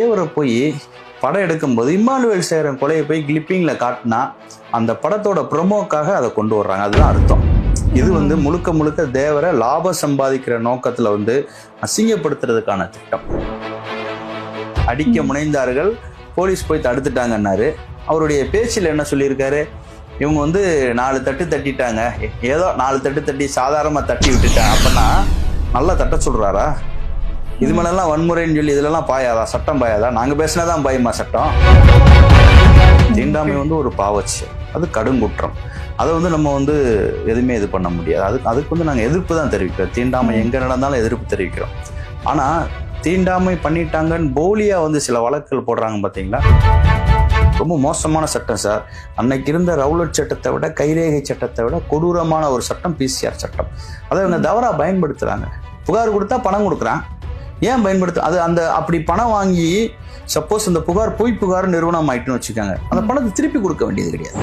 தேவரை போய் படம் எடுக்கும்போது இம்மானுவேல் சேகரன் கொலையை போய் கிளிப்பிங்ல காட்டினா அந்த படத்தோட ப்ரொமோக்காக அதை கொண்டு வர்றாங்க. அதுதான் அர்த்தம். இது முழுக்க முழுக்க தேவரை லாபம் சம்பாதிக்கிற நோக்கத்துல அசிங்கப்படுத்துறதுக்கான திட்டம். அடிக்க முனைந்தார்கள், போலீஸ் போய் தடுத்துட்டாங்கன்னாரு. அவருடைய பேச்சில் என்ன சொல்லியிருக்காரு? இவங்க 4 தட்டு தட்டிட்டாங்க, ஏதோ 4 தட்டு தட்டி சாதாரணமா தட்டி விட்டுட்டாங்க அப்படின்னா நல்லா தட்ட சொல்றாரா? இது மேலாம் வன்முறைன்னு சொல்லி இதுலலாம் பாயாதா? சட்டம் பாயாதா? நாங்க பேசினாதான் பாயுமா சட்டம்? தீண்டாமை ஒரு பாவச்சு, அது கடுங்குற்றம். அதை நம்ம எதுவுமே இது பண்ண முடியாது. அதுக்கு நாங்க எதிர்ப்பு தான் தெரிவிக்கிறோம். தீண்டாமை எங்க நடந்தாலும் எதிர்ப்பு தெரிவிக்கிறோம். ஆனா தீண்டாமை பண்ணிட்டாங்கன்னு போலியா சில வழக்குகள் போடுறாங்க பாத்தீங்களா? ரொம்ப மோசமான சட்டம் சார். அன்னைக்கு இருந்த ரவுலட் சட்டத்தை விட, கைரேகை சட்டத்தை விட கொடூரமான ஒரு சட்டம் பிசிஆர் சட்டம். அதை இவங்க தவறா பயன்படுத்துறாங்க. புகார் கொடுத்தா பணம் கொடுக்குறான், ஏன் பயன்படுத்த? அது அப்படி பணம் வாங்கி சப்போஸ் அந்த புகார் பொய் புகார் நிறுவனம் ஆயிட்டுன்னு வச்சுக்காங்க, அந்த பணத்தை திருப்பி கொடுக்க வேண்டியது கிடையாது.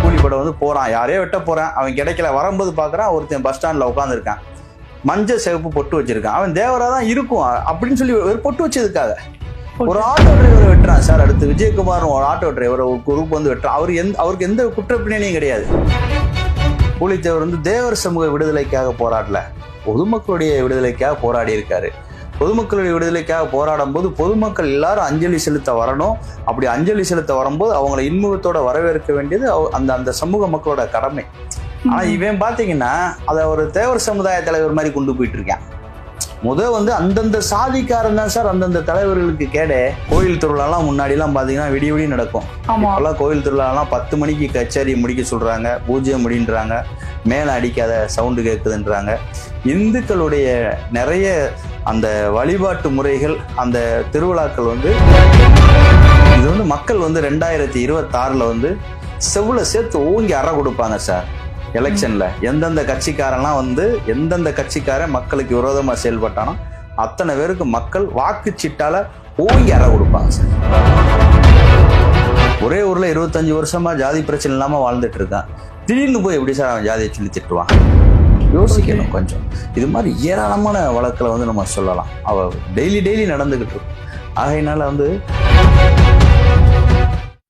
கூலிப்பட போறான், யாரையோ வெட்ட போறான், அவன் கிடைக்கல, வரும்போது பாக்குறான் ஒருத்தன் பஸ் ஸ்டாண்ட்ல உட்காந்துருக்கான், மஞ்சள் சிவப்பு பொட்டு வச்சிருக்கான், அவன் தேவரா தான் இருக்கும் அப்படின்னு சொல்லி ஒரு பொட்டு வச்சதுக்காக ஒரு ஆட்டோ டிரைவரை வெட்டுறான் சார். அடுத்து விஜயகுமார் ஒரு ஆட்டோ டிரைவர் ஒரு குரூப் வெட்டுறான். அவருக்கு எந்த குற்றப்பின்னணியும் கிடையாது. பூலித்தேவர் தேவர் சமூக விடுதலைக்காக போராடல, பொதுமக்களுடைய விடுதலைக்காக போராடி இருக்காரு. பொதுமக்களுடைய விடுதலைக்காக போராடும் போது பொதுமக்கள் எல்லாரும் அஞ்சலி செலுத்த வரணும். அப்படி அஞ்சலி செலுத்த வரும்போது அவங்களை இன்முகத்தோட வரவேற்க வேண்டியது அந்த சமூக மக்களோட கடமை. ஆனா இவன் பாத்தீங்கன்னா அதை ஒரு தேவர் சமுதாய தலைவர் மாதிரி கொண்டு போயிட்டு இருக்கான். அந்தந்த சாதிக்காரன் தான் சார் அந்தந்த தலைவர்களுக்கு கேடே. கோயில் திருவிழாலாம் முன்னாடி எல்லாம் பாத்தீங்கன்னா விடிய விடிய நடக்கும். இப்பெல்லாம் கோயில் திருவிழாலாம் 10 மணிக்கு கச்சேரி முடிக்க சொல்றாங்க, பூஜை முடின்றாங்க, மேல அடிக்காத சவுண்டு கேட்குதுன்றாங்க. இந்துக்களுடைய நிறைய அந்த வழிபாட்டு முறைகள், அந்த திருவிழாக்கள் இது மக்கள் 2026ல செவ்வுல சேர்த்து ஓங்கி அற கொடுப்பாங்க சார். எலெக்ஷன்ல எந்தெந்த கட்சிக்காரெல்லாம் எந்தெந்த கட்சிக்காரன் மக்களுக்கு விரோதமா செயல்பட்டானோ அத்தனை பேருக்கு மக்கள் வாக்கு சீட்டால ஓங்கி அற கொடுப்பாங்க சார். ஒரே ஊர்ல 25 வருஷமா ஜாதி பிரச்சனை இல்லாம வாழ்ந்துட்டு இருக்கான். திடீர்னு போய் எப்படி சார் அவன் ஜாதியை சொல்லி திட்டுவான்? யோசிக்கணும் கொஞ்சம். இது மாதிரி ஏராளமான வழக்குல நம்ம சொல்லலாம். அவ டெய்லி நடந்துகிட்டு இருக்கும். ஆகையினால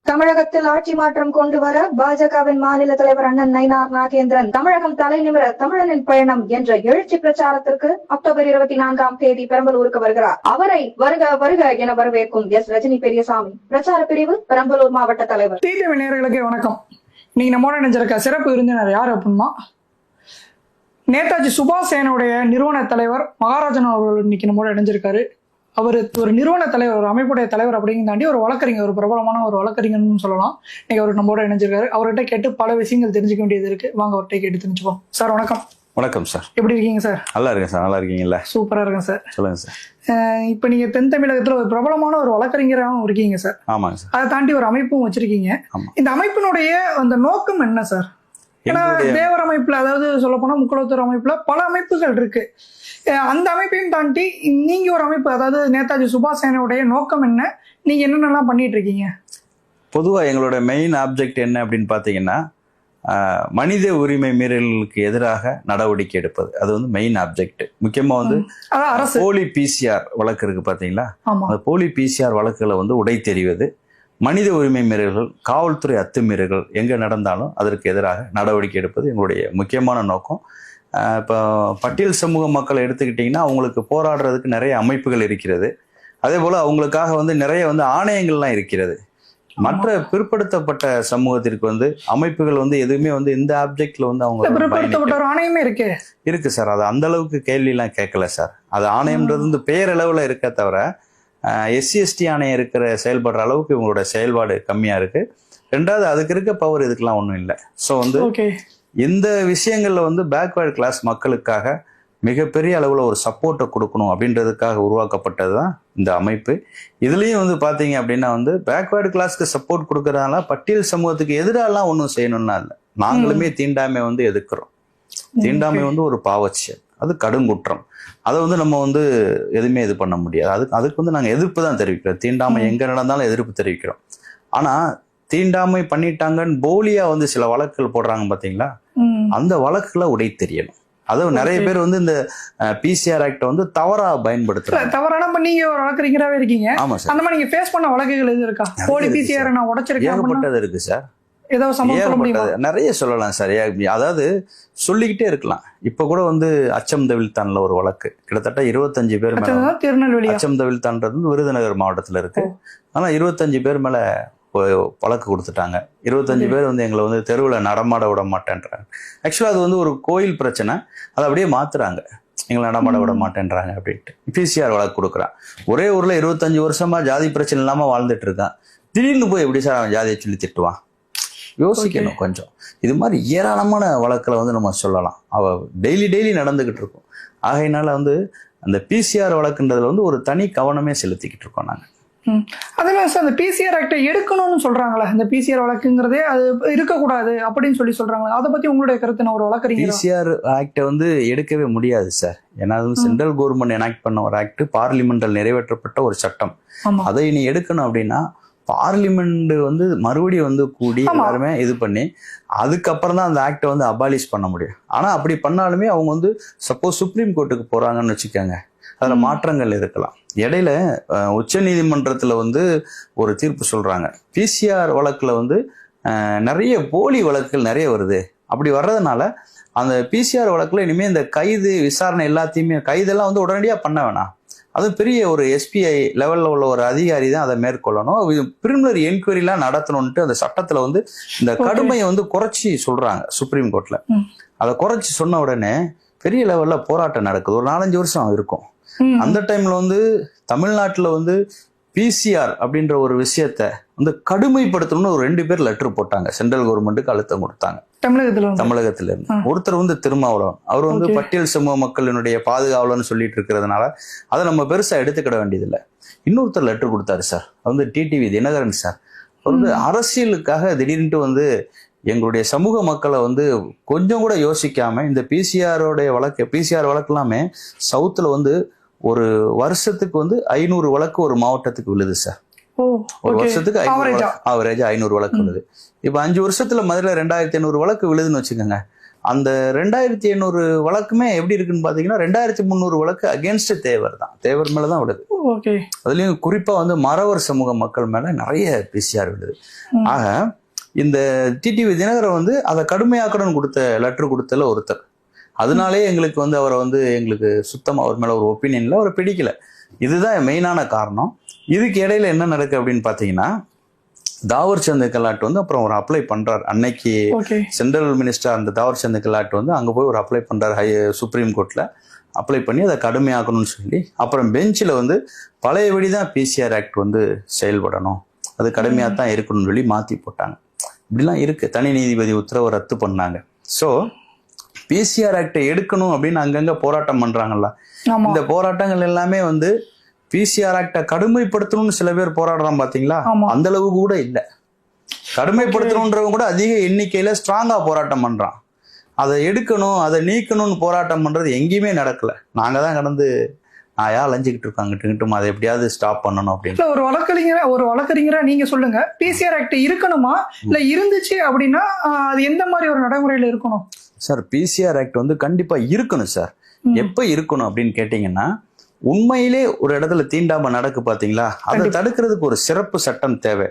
தமிழகத்தில் ஆட்சி மாற்றம் கொண்டு வர பாஜகவின் மாநில தலைவர் அண்ணன் நயினார் நாகேந்திரன் தமிழகம் தலைநிமிர தமிழனின் பயணம் என்ற எழுச்சி பிரச்சாரத்திற்கு அக்டோபர் 24ஆம் தேதி பெரம்பலூருக்கு வருகிறார். அவரை வருக வருக என வரவேற்கும் ரஜினி பெரியசாமி, பிரச்சார பிரிவு பெரம்பலூர் மாவட்ட தலைவர். டிவி நேயர்களுக்கு வணக்கம். இன்னைக்கு நம்மோட நினைச்சிருக்க சிறப்பு விருந்தினர் யார் அப்படின்னா நேதாஜி சுபாஷ் சேனுடைய நிறுவன தலைவர் மகாராஜன் அவர்கள் இன்னைக்கு நம்மோட இணைஞ்சிருக்காரு. அவர் ஒரு நிறுவன தலைவர், ஒரு அமைப்புடைய தலைவர் அப்படிங்க தாண்டி ஒரு வழக்கறிஞர், ஒரு பிரபலமான ஒரு வழக்கறிஞர்னு சொல்லலாம். இன்னைக்கு அவர் நம்மோட இணைஞ்சிருக்காரு. அவர்கிட்ட கேட்டு பல விஷயங்கள் தெரிஞ்சுக்க வேண்டியது இருக்கு. வாங்க அவர்கிட்ட கேட்டு தெரிஞ்சுப்போம். சார் வணக்கம். வணக்கம் சார். எப்படி இருக்கீங்க சார்? நல்லா இருக்கேன் சார். நல்லா இருக்கீங்களா? சூப்பரா இருக்கேன் சார். சொல்லுங்க சார். இப்ப நீங்க தென் தமிழகத்துல ஒரு பிரபலமான ஒரு வழக்கறிஞராகவும் இருக்கீங்க சார். ஆமாங்க சார். அதை தாண்டி ஒரு அமைப்பும் வச்சிருக்கீங்க. இந்த அமைப்பினுடைய அந்த நோக்கம் என்ன சார்? ஏன்னா தேவர் அமைப்புல, அதாவது சொல்ல போனா முக்குளத்தூர் அமைப்புல பல அமைப்புகள் இருக்கு. அந்த அமைப்பையும் தாண்டி நீங்க ஒரு அமைப்பு, அதாவது நேதாஜி சுபாஷ் சேனுடைய நோக்கம் என்ன, நீங்க என்னென்னலாம் பண்ணிட்டு இருக்கீங்க? பொதுவாக எங்களோட மெயின் ஆப்ஜெக்ட் என்ன அப்படின்னு பார்த்தீங்கன்னா, மனித உரிமை மீறல்களுக்கு எதிராக நடவடிக்கை எடுப்பது. அது மெயின் ஆப்ஜெக்ட். முக்கியமாக போலி பிசிஆர் வழக்கு இருக்கு பார்த்தீங்களா? அந்த போலி பிசிஆர் வழக்குகளை உடை தெரிவது, மனித உரிமை மீறல்கள், காவல்துறை அத்துமீறல்கள் எங்கே நடந்தாலும் அதற்கு எதிராக நடவடிக்கை எடுப்பது எங்களுடைய முக்கியமான நோக்கம். இப்போ பட்டியல் சமூக மக்களை எடுத்துக்கிட்டிங்கன்னா அவங்களுக்கு போராடுறதுக்கு நிறைய அமைப்புகள் இருக்கிறது. அதே போல் அவங்களுக்காக நிறைய ஆணையங்கள்லாம் இருக்கிறது. மற்ற பிற்படுத்தப்பட்ட சமூகத்திற்கு அமைப்புகள் எதுவுமே இந்த ஆப்ஜெக்ட்ல அவங்க ஆணையமே இருக்கு சார். அது அந்த அளவுக்கு கேள்வியெல்லாம் கேட்கல சார். அது ஆணையம்ன்றது பெயரளவில் இருக்க தவிர SC/ST ஆணையம் இருக்கிற செயல்படுற அளவுக்கு இவங்களோட செயல்பாடு கம்மியா இருக்கு. ரெண்டாவது அதுக்கு இருக்க பவர் இதுக்கெல்லாம் ஒன்றும் இல்லை. ஸோ இந்த விஷயங்கள்ல பேக்வேர்டு கிளாஸ் மக்களுக்காக மிகப்பெரிய அளவுல ஒரு சப்போர்ட்டை கொடுக்கணும் அப்படின்றதுக்காக உருவாக்கப்பட்டது தான் இந்த அமைப்பு. இதுலயும் பாத்தீங்க அப்படின்னா பேக்வேர்டு கிளாஸ்க்கு சப்போர்ட் கொடுக்கறதுனால பட்டியல் சமூகத்துக்கு எதிராலாம் ஒன்றும் செய்யணும்னா இல்லை. நாங்களுமே தீண்டாமை எதிர்க்கிறோம். தீண்டாமை ஒரு பாவச்சியல், அது கடுங்குற்றம். அதை நம்ம எதுவுமே இது பண்ண முடியாது. அதுக்கு நாங்க எதிர்ப்பு தான் தெரிவிக்கிறோம். தீண்டாமை எங்க நடந்தாலும் எதிர்ப்பு தெரிவிக்கிறோம். ஆனா தீண்டாமை பண்ணிட்டாங்கன்னு போலியா சில வழக்குகள் போடுறாங்க பாத்தீங்களா? அந்த வழக்குல உடை தெரியணும். அதுவும் நிறைய பேர் வந்து இந்த பிசிஆர் ஆக்ட வந்து தவறா பயன்படுத்துறாங்க. தவறான நீங்க ஒரு வழக்கறிஞராவே இருக்கீங்க. ஆமா சார். அந்த மாதிரி நீங்க ஃபேஸ் பண்ண வழக்குகள் எது இருக்கா? போலி பிசிஆர் நான் உடைச்சிருக்கேன். ஏகப்பட்டது இருக்கு சார். ஏதாவது சம்பவம் சொல்ல முடியுமா? நிறைய சொல்லலாம் சார். அதாவது சொல்லிக்கிட்டே இருக்கலாம். இப்ப கூட வந்து அச்சம் தவிழ்த்தான்ல ஒரு வழக்கு கிட்டத்தட்ட 25 பேர் மேல. திருநெல்வேலி அச்சம் தவிழ்த்தான்றது விருதுநகர் மாவட்டத்துல இருக்கு. ஆனா 25 பேர் மேல வழக்கு கொடுத்துட்டாங்க. 25 பேர் வந்து எங்களை வந்து தெருவில் நடமாட விட மாட்டேன்றாங்க. ஆக்சுவலா அது வந்து ஒரு கோயில் பிரச்சனை, அதை அப்படியே மாத்துறாங்க. எங்களை நடமாட விட மாட்டேன்றாங்க அப்படின்ட்டு பிசிஆர் வழக்கு கொடுக்குறான். ஒரே ஊர்ல 25 வருஷமா ஜாதி பிரச்சனை இல்லாம வாழ்ந்துட்டு இருக்கான். திடீர்னு போய் எப்படி சார் அவன் ஜாதியை சொல்லி திட்டுவான்? யோசிக்கணும் கொஞ்சம். இது மாதிரி ஏராளமான வழக்கில் வந்து நம்ம சொல்லலாம். அவ டெய்லி நடந்துகிட்டு இருக்கும். ஆகையினால வந்து அந்த பிசிஆர் வழக்குன்றதுல வந்து ஒரு தனி கவனமே செலுத்திக்கிட்டு இருக்கோம் நாங்க. அதெல்லாம் சார் அந்த பிசிஆர் ஆக்டை எடுக்கணும்னு சொல்றாங்களா? இந்த பிசிஆர் வழக்குங்கிறதே அது இருக்கக்கூடாது அப்படின்னு சொல்றாங்களா? அதை பத்தி உங்களுடைய கருத்து? நான் ஒரு வழக்கறிஞர். பிசிஆர் ஆக்டை வந்து எடுக்கவே முடியாது சார். ஏன்னா அது சென்ட்ரல் கவர்மெண்ட் எனாக்ட் பண்ண ஒரு ஆக்ட், பார்லிமெண்டில் நிறைவேற்றப்பட்ட ஒரு சட்டம். அதை நீ எடுக்கணும் அப்படின்னா பார்லிமெண்ட் வந்து மறுபடியும் வந்து கூடி எல்லாருமே இது பண்ணி அதுக்கப்புறம் தான் அந்த ஆக்டை வந்து அபாலிஷ் பண்ண முடியும். ஆனா அப்படி பண்ணாலுமே அவங்க வந்து சப்போஸ் சுப்ரீம் கோர்ட்டுக்கு போறாங்கன்னு வச்சுக்கோங்க, அதுல மாற்றங்கள் இருக்கலாம். இடையில உச்ச நீதிமன்றத்துல வந்து ஒரு தீர்ப்பு சொல்றாங்க. பிசிஆர் வழக்குல வந்து நிறைய போலி வழக்குகள் நிறைய வருது. அப்படி வர்றதுனால அந்த பிசிஆர் வழக்குல இனிமே இந்த கைது விசாரணை எல்லாத்தையுமே கைதெல்லாம் வந்து உடனடியா பண்ண வேணாம். அது பெரிய ஒரு எஸ்பிஐ லெவல்ல உள்ள ஒரு அதிகாரி தான் அதை மேற்கொள்ளணும். பிரிமினரி என்கொயரிலாம் நடத்தணும்ட்டு அந்த சட்டத்துல வந்து இந்த கடுமையை வந்து குறைச்சி சொல்றாங்க சுப்ரீம் கோர்ட்ல. அதை குறைச்சி சொன்ன உடனே பெரிய லெவல்ல போராட்டம் நடக்குது. ஒரு 4-5 வருஷம் இருக்கும். அந்த டைம்ல வந்து தமிழ்நாட்டுல வந்து பிசிஆர் அப்படின்ற ஒரு விஷயத்த வந்து கடுமைப்படுத்தணும்னு ஒரு 2 பேர் லெட்டர் போட்டாங்க. சென்ட்ரல் கவர்மெண்ட்டுக்கு அழுத்தம் கொடுத்தாங்க. தமிழகத்துல இருந்து ஒருத்தர் வந்து திருமாவளவன், அவர் வந்து பட்டியல் சமூக மக்களினுடைய பாதுகாவலன்னு சொல்லிட்டு இருக்கிறதுனால அதை நம்ம பெருசா எடுத்துக்கிட வேண்டியதில்லை. இன்னொருத்தர் லெட்டர் கொடுத்தாரு சார், வந்து டிடிவி தினகரன் சார். அவர் வந்து அரசியலுக்காக திடீர்னு வந்து எங்களுடைய சமூக மக்களை வந்து கொஞ்சம் கூட யோசிக்காம இந்த பிசிஆர் வழக்கு எல்லாமே சவுத்துல வந்து ஒரு வருஷத்துக்கு வந்து 500 வழக்கு ஒரு மாவட்டத்துக்கு விழுது சார். ஒரு வருஷத்துக்கு ஆவரேஜா 500 வழக்கு விழுது. இப்ப 5 வருஷத்துல மதுரை 2500 வழக்கு விழுதுன்னு வச்சுக்கோங்க. அந்த 2800 வழக்குமே எப்படி இருக்குன்னு பாத்தீங்கன்னா 2300 வழக்கு அகேன்ஸ்ட் தேவர் மேலதான் விழுது. அதுலயும் குறிப்பா வந்து மறவர் சமூக மக்கள் மேல நிறைய பிசிஆர் விழுது. ஆக இந்த டிடிவி தினகரன் வந்து அதை கடுமையாக்கணும்னு லெட்டர் கொடுத்தல ஒருத்தர். அதனாலே எங்களுக்கு வந்து அவரை வந்து எங்களுக்கு சுத்தமா அவர் மேல ஒரு ஒப்பீனியன்ல அவரை பிடிக்கல. இதுதான் மெயினான காரணம். இதுக்கு இடையில என்ன நடக்கு அப்படின்னு பாத்தீங்கன்னா தாவர் சந்த் கெலாட் வந்து அப்புறம் ஒரு அப்ளை பண்றாரு. அன்னைக்கு சென்ட்ரல் மினிஸ்டர் அந்த தாவர் சந்த் கெலாட் வந்து அங்க போய் ஒரு அப்ளை பண்றாரு சுப்ரீம் கோர்ட்ல. அப்ளை பண்ணி அதை கடுமையாக்கணும்னு சொல்லி அப்புறம் பெஞ்சில் வந்து பழையபடிதான் பிசிஆர் ஆக்ட் வந்து செயல்படணும், அது கடுமையாக தான் இருக்கணும்னு சொல்லி மாத்தி போட்டாங்க. இப்படிலாம் இருக்கு. தனி நீதிபதி உத்தரவை ரத்து பண்ணாங்க. ஸோ பிசிஆர் ஆக்டை எடுக்கணும் அப்படின்னு அங்கங்க போராட்டம் பண்றாங்கல்ல, இந்த போராட்டங்கள் எல்லாமே வந்து பிசிஆர் ஆக்டை கடுமைப்படுத்தணும்னு சில பேர் போராடுறான் பாத்தீங்களா, அந்த அளவுக்கு கூட இல்லை. கடுமைப்படுத்தணுன்றவங்க கூட அதிக எண்ணிக்கையில ஸ்ட்ராங்கா போராட்டம் பண்றான். அதை எடுக்கணும் அதை நீக்கணும்னு போராட்டம் பண்றது எங்கேயுமே நடக்கல. நாங்க தான் கடந்து நாயா அலைஞ்சிக்கிட்டு இருக்காங்க. அதை எப்படியாவது ஸ்டாப் பண்ணணும் அப்படின்னு. ஒரு வழக்கறிஞரா நீங்க சொல்லுங்க, பிசிஆர் ஆக்ட் இருக்கணுமா இல்ல இருந்துச்சு அப்படின்னா அது எந்த மாதிரி ஒரு நடைமுறையில இருக்கணும்? சார் பிசிஆர் ஆக்ட் வந்து கண்டிப்பா இருக்கணும் சார். எப்ப இருக்கணும் அப்படின்னு கேட்டீங்கன்னா, உண்மையிலே ஒரு இடத்துல தீண்டாம நடக்கு பாத்தீங்களா, அதை தடுக்கிறதுக்கு ஒரு சிறப்பு சட்டம் தேவை.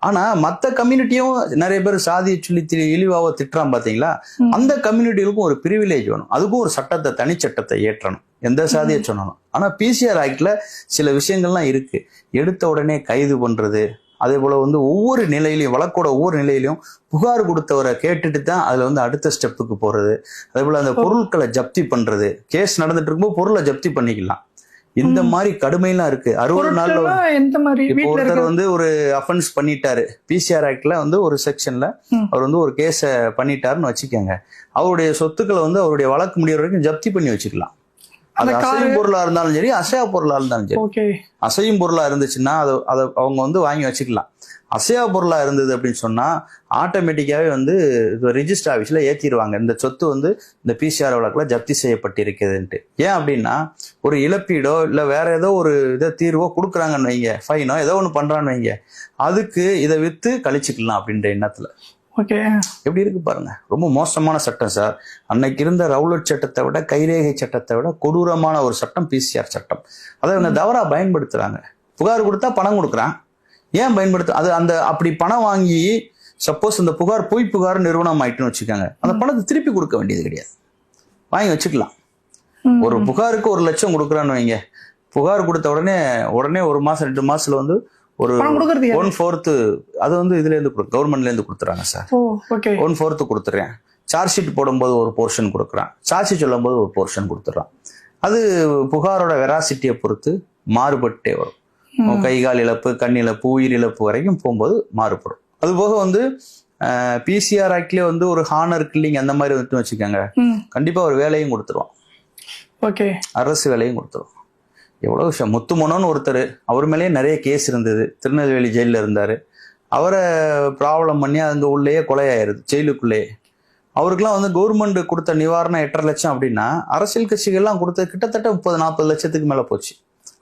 ஆனா மத்த கம்யூனிட்டியும் நிறைய பேர் சாதியை சொல்லி இழிவாவோ திட்டுறான் பாத்தீங்களா, அந்த கம்யூனிட்டிகளுக்கும் ஒரு பிரிவிலேஜ் வேணும். அதுக்கும் ஒரு சட்டத்தை தனிச்சட்டத்தை ஏற்றணும், எந்த சாதியை சொன்னாலும். ஆனா பிசிஆர் ஆக்ட்ல சில விஷயங்கள்லாம் இருக்கு. எடுத்த உடனே கைது பண்றது, அதே போல வந்து ஒவ்வொரு நிலையிலையும் வழக்கோட ஒவ்வொரு நிலையிலையும் புகார் கொடுத்தவரை கேட்டுட்டு தான் அதுல வந்து அடுத்த ஸ்டெப்புக்கு போறது. அதே போல அந்த பொருட்களை ஜப்தி பண்றது, கேஸ் நடந்துட்டு இருக்கும்போது பொருளை ஜப்தி பண்ணிக்கலாம். இந்த மாதிரி கடுமையெல்லாம் இருக்கு. 60 நாள்ல ஒருத்தர் வந்து ஒரு அஃபென்ஸ் பண்ணிட்டாரு பிசிஆர் ஆக்ட்ல வந்து ஒரு செக்ஷன்ல அவர் வந்து ஒரு கேஸ பண்ணிட்டாருன்னு வச்சுக்கோங்க, அவருடைய சொத்துக்களை வந்து அவருடைய வழக்கு முடிகிற வரைக்கும் ஜப்தி பண்ணி வச்சுக்கலாம். அது அசையும் பொருளா இருந்தாலும் சரி, அசையா பொருளா இருந்தாலும் சரி. அசையும் பொருளா இருந்துச்சுன்னா அதை அவங்க வந்து வாங்கி வச்சுக்கலாம். அசையா பொருளா இருந்தது அப்படின்னு சொன்னா ஆட்டோமேட்டிக்காவே வந்து ரிஜிஸ்டர் ஆபீஸ்ல ஏத்திடுவாங்க, இந்த சொத்து வந்து இந்த பிசிஆர் வழக்குல ஜப்தி செய்யப்பட்டிருக்குதுன்ட்டு. ஏன் அப்படின்னா ஒரு இழப்பீடோ இல்ல வேற ஏதோ ஒரு இதை தீர்வோ கொடுக்குறாங்கன்னு வைங்க, ஃபைனோ ஏதோ ஒண்ணு பண்றான்னு வைங்க, அதுக்கு இதை வித்து கழிச்சுக்கலாம் அப்படின்ற எண்ணத்துல. ஓகே. எப்படி இருக்கு பாருங்க, ரொம்ப மோசமான சட்டம் சார். அன்னைக்கு இருந்த ரவுலட் சட்டத்தை விட, கைரேகை சட்டத்தை விட கொடூரமான ஒரு சட்டம் பிசிஆர் சட்டம். அதை இவங்க தவறா பயன்படுத்துறாங்க. புகார் கொடுத்தா பணம் கொடுக்குறான், ஏன் பயன்படுத்த அது அந்த அப்படி பணம் வாங்கி சப்போஸ் அந்த புகார் பொய் புகார் நிறுவனம் ஆயிட்டுன்னு வச்சுக்காங்க, அந்த பணத்தை திருப்பி கொடுக்க வேண்டியது கிடையாது, வாங்கி வச்சுக்கலாம். ஒரு புகாருக்கு 1 லட்சம் கொடுக்குறான்னு வைங்க, புகார் கொடுத்த உடனே 1 மாசம் 2 மாசத்துல வந்து ஒரு 1/4 அது வந்து இதுல இருந்து கவர்மெண்ட்ல இருந்து கொடுத்துறாங்க சார். 1/4 கொடுத்துறேன். சார்ஜ் ஷீட் போடும்போது ஒரு போர்ஷன் கொடுக்குறான், சாட்சி சொல்லும் போது ஒரு போர்ஷன் கொடுத்துறான். அது புகாரோட வெராசிட்டியை பொறுத்து மாறுபட்டே வரும். கை கால் இழப்பு, கண் இழப்பு, உயிர் இழப்பு வரைக்கும் போகும்போது மாறுபடும். அது போக வந்து பிசிஆர் ஆக்ட்லயே வந்து ஒரு ஹானர் கில்லிங் அந்த மாதிரி வந்துட்டு வச்சுக்கோங்க, கண்டிப்பா ஒரு வேலையும் கொடுத்துருவான். அரசு வேலையும் கொடுத்துருவோம். எவ்வளவு விஷயம். முத்துமனோன்னு ஒருத்தர், அவர் மேலேயே நிறைய கேஸ் இருந்தது, திருநெல்வேலி ஜெயிலில் இருந்தார். அவரை ப்ராப்ளம் பண்ணி அங்கே உள்ளேயே கொலையாயிருது, ஜெயிலுக்குள்ளேயே. அவருக்குலாம் வந்து கவர்மெண்ட் கொடுத்த நிவாரணம் 8.5 லட்சம் அப்படின்னா, அரசியல் கட்சிகள்லாம் கொடுத்த கிட்டத்தட்ட 30-40 லட்சத்துக்கு மேல போச்சு.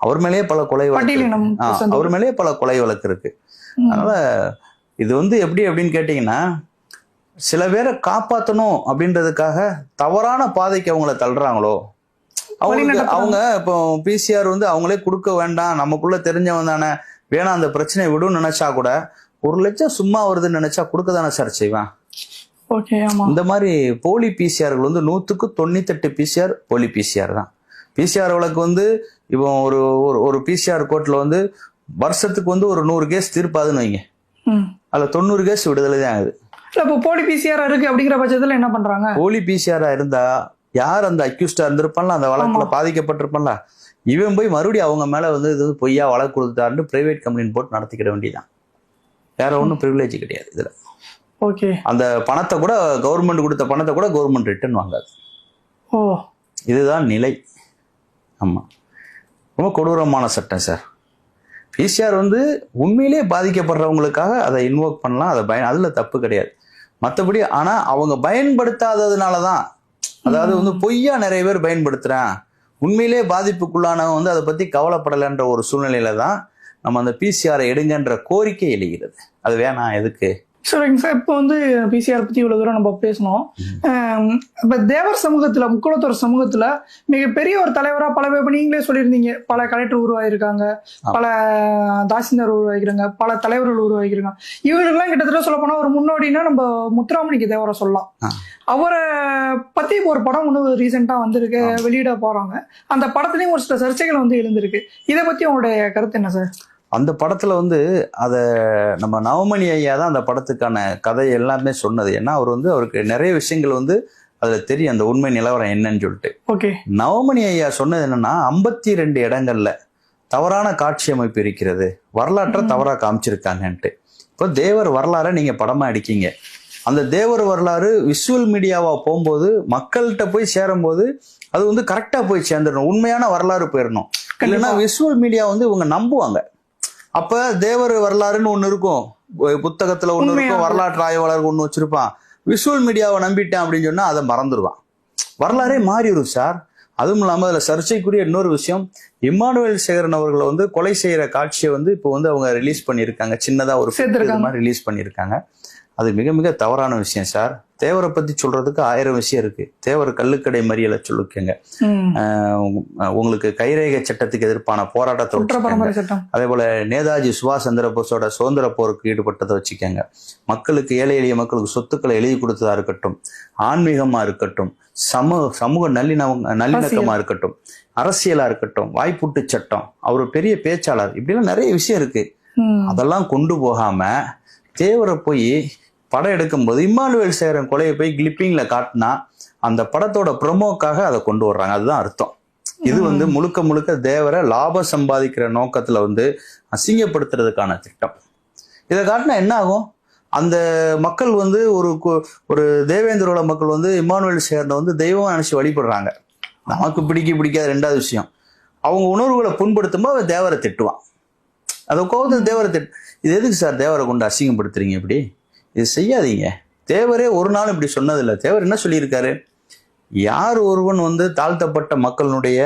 அவர் மேலேயே பல கொலை வழக்கு, அவர் மேலேயே பல கொலை வழக்கு இருக்கு. அதனால இது வந்து எப்படி அப்படின்னு கேட்டீங்கன்னா, சில பேரை காப்பாற்றணும் அப்படின்றதுக்காக தவறான பாதைக்கு அவங்கள தள்ளுறாங்களோ, அவங்க இப்போ பிசிஆர் வந்து அவங்களே கொடுக்க வேண்டாம், நமக்குள்ள தெரிஞ்சவன் தானே, வேணாம் அந்த பிரச்சனையை விடுன்னு நினைச்சா கூட 1 லட்சம் சும்மா வருதுன்னு நினைச்சா கொடுக்க தானே சார் செய்வான். இந்த மாதிரி போலி பிசிஆர்கள் வந்து 100க்கு 98 பிசிஆர் போலி பிசிஆர் தான். பிசிஆர் வழக்கு வந்து இப்போ ஒரு பிசிஆர் கோர்ட்ல வந்து வருஷத்துக்கு வந்து ஒரு 100 கேஸ் தீர்ப்பாதுன்னு வைங்க, அதுல 90 கேஸ் விடுதலை தான் ஆகுது. போலி பிசிஆர் இருக்கு அப்படிங்கிற பட்சத்துல என்ன பண்றாங்க? போலி பிசிஆரா இருந்தா யார் அந்த அக்யூஸ்டா இருந்திருப்பான்ல, அந்த வழக்குல பாதிக்கப்பட்டிருப்பான்ல, இவன் போய் மறுபடியும் அவங்க மேல வந்து இது பொய்யா வழக்கு கொடுத்தாருன்னு பிரைவேட் கம்பெனி போட்டு நடத்திக்கிட வேண்டியதான். வேற ஒன்றும் ப்ரிவிலேஜ் கிடையாது இதுல. அந்த பணத்தை கூட கவர்மெண்ட் கொடுத்த பணத்தை கூட கவர்மெண்ட் ரிட்டர்ன் வாங்காது. இதுதான் நிலை. ஆமா, ரொம்ப கொடூரமான சட்டம் சார். பிசிஆர் வந்து உண்மையிலேயே பாதிக்கப்படுறவங்களுக்காக அதை இன்வோக் பண்ணலாம், அதை அதுல தப்பு கிடையாது. மற்றபடி ஆனா அவங்க பயன்படுத்தாததுனாலதான், அதாவது வந்து பொய்யா நிறைய பேர் பயன்படுத்துறான், உண்மையிலே பாதிப்புக்குள்ளானவன் வந்து அதை பத்தி கவலைப்படலைன்ற ஒரு சூழ்நிலையில தான் நம்ம அந்த பிசிஆரை எடுங்கன்ற கோரிக்கை எழுகிறது. அது வேணாம் எதுக்கு? சரிங்க சார், இப்போ வந்து பிசிஆர் பத்தி இவ்வளவு தூரம் நம்ம பேசணும். இப்ப தேவர் சமூகத்துல, முக்குளத்தோர் சமூகத்துல மிகப்பெரிய ஒரு தலைவரா பல பேர், நீங்களே சொல்லியிருந்தீங்க, பல கலெக்டர் உருவாகிருக்காங்க, பல தாசில்தார் உருவாகிக்கிறாங்க, பல தலைவர்கள் உருவாகிருக்காங்க. இவங்களுக்கெல்லாம் கிட்டத்தட்ட சொல்ல போனா ஒரு முன்னோடினா நம்ம முத்துராமலிங்க தேவரை சொல்லலாம். அவரை பத்தி ஒரு படம் ஒன்று ரீசெண்டா வந்திருக்கு, வெளியிட போறாங்க. அந்த படத்துலயும் ஒரு சில சர்ச்சைகள் வந்து எழுந்திருக்கு. இதை பத்தி உங்களுடைய கருத்து என்ன சார்? அந்த படத்துல வந்து அதை நம்ம நவமணி ஐயா தான் அந்த படத்துக்கான கதை எல்லாமே சொன்னது. ஏன்னா அவர் வந்து அவருக்கு நிறைய விஷயங்கள் வந்து அதுல தெரியும், அந்த உண்மை நிலவரம் என்னன்னு சொல்லிட்டு. நவமணி ஐயா சொன்னது என்னன்னா, 52 இடங்கள்ல தவறான காட்சி அமைப்பு இருக்கிறது, வரலாற்றை தவறா காமிச்சிருக்காங்கன்ட்டு. இப்போ தேவர் வரலாறை நீங்க படமா அடிக்கீங்க, அந்த தேவர் வரலாறு விஷுவல் மீடியாவா போகும்போது மக்கள்கிட்ட போய் சேரும் போது அது வந்து கரெக்டா போய் சேர்ந்துடணும், உண்மையான வரலாறு போயிடணும். இல்லைன்னா விஷுவல் மீடியா வந்து இவங்க நம்புவாங்க. அப்ப தேவர் வரலாறுன்னு ஒண்ணு இருக்கும், புத்தகத்துல ஒண்ணு இருக்கும், வரலாற்று ஆய்வாளர் ஒண்ணு வச்சிருப்பான். விஷுவல் மீடியாவை நம்பிட்டேன் அப்படின்னு சொன்னா அதை மறந்துடுவான், வரலாறே மாறிடும் சார். அதுவும் இல்லாம அதுல சர்ச்சைக்குரிய இன்னொரு விஷயம், இம்மானுவேல் சேகரன் அவர்களை வந்து கொலை செய்யற காட்சியை வந்து இப்போ வந்து அவங்க ரிலீஸ் பண்ணியிருக்காங்க, சின்னதா ஒரு மாதிரி ரிலீஸ் பண்ணியிருக்காங்க. அது மிக மிக தவறான விஷயம் சார். தேவரை பத்தி சொல்றதுக்கு 1000 விஷயம் இருக்கு. தேவர் கள்ளுக்கடை மறியலை சொல்லிக்கங்க, உங்களுக்கு கைரேகை சட்டத்துக்கு எதிர்ப்பான போராட்டத்தை, அதே போல நேதாஜி சுபாஷ் சந்திர போஸோட சுதந்திர போருக்கு ஈடுபட்டதை வச்சுக்கோங்க, மக்களுக்கு, ஏழை எளிய மக்களுக்கு சொத்துக்களை எழுதி கொடுத்ததா இருக்கட்டும், ஆன்மீகமா இருக்கட்டும், சமூக நல்லிணக்கமா இருக்கட்டும், அரசியலா இருக்கட்டும், வாய்ப்பூட்டு சட்டம், அவர் பெரிய பேச்சாளர், இப்படிலாம் நிறைய விஷயம் இருக்கு. அதெல்லாம் கொண்டு போகாம தேவரை போய் படம் எடுக்கும்போது இம்மானுவேல் சேகரன் கொலையை போய் கிளிப்பிங்ல காட்டினா அந்த படத்தோட ப்ரொமோக்காக அதை கொண்டு வர்றாங்க. அதுதான் அர்த்தம். இது வந்து முழுக்க முழுக்க தேவரை லாபம் சம்பாதிக்கிற நோக்கத்துல வந்து அசிங்கப்படுத்துறதுக்கான திட்டம். இதை காட்டினா என்ன ஆகும்? அந்த மக்கள் வந்து ஒரு தேவேந்திரோட மக்கள் வந்து இம்மானுவேல் சேகரனை வந்து தெய்வம் நினைச்சு வழிபடுறாங்க. நமக்கு பிடிக்காத ரெண்டாவது விஷயம், அவங்க உணர்வுகளை புண்படுத்தும் போது தேவரை திட்டுவான். அதை கோபத்தை தேவரை இது எதுக்கு சார் தேவரை கொண்டு அசிங்கப்படுத்துறீங்க? இப்படி இது செய்யாதீங்க. தேவரே ஒரு நாள் இப்படி சொன்னதில்லை. தேவர் என்ன சொல்லியிருக்காரு? யார் ஒருவன் வந்து தாழ்த்தப்பட்ட மக்களுடைய